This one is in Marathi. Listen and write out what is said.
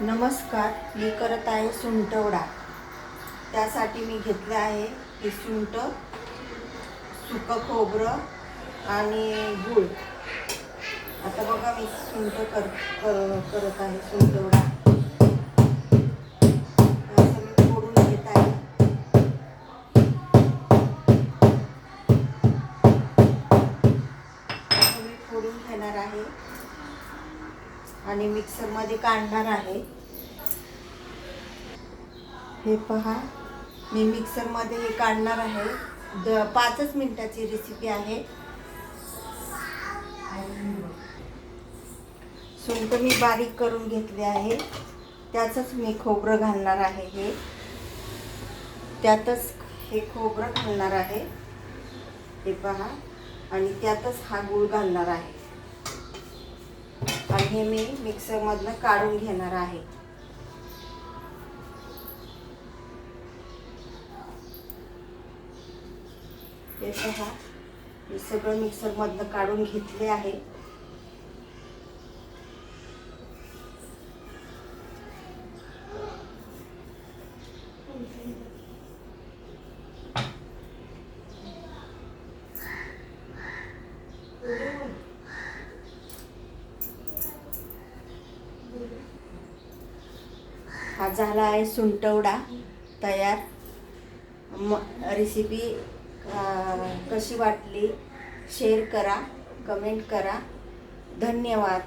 नमस्कार, मी करत आहे सुंटवडा। त्यासाठी मी घेतले आहे हे सुंट, सुकं खोबरं आणि गूळ। आता बघा मी सुंट करत आहे सुंटवडा। असं मी फोडून घेत आहे। असं मी फोडून घेणार आहे आणि मिक्सर मध्ये काढणार आहे। हे पहा, मी मिक्सर मध्ये हे काढणार आहे। 5 मिनिटाची रेसिपी आहे। सुंठ मी बारीक करून घेतले आहे, त्यातच मी खोबरं घालणार आहे। त्यातच हे खोबरं घालणार आहे, हे पहा, आणि त्यातच हा गूळ घालणार आहे आणि हे मी मिक्सर मधनं काढून घेणार आहे। हे पहा, मी सगळं मिक्सर मधनं काढून घेतले आहे। हा झाला आहे सुंटवडा तयार। रेसिपी कशी वाटली शेअर करा, कमेंट करा। धन्यवाद।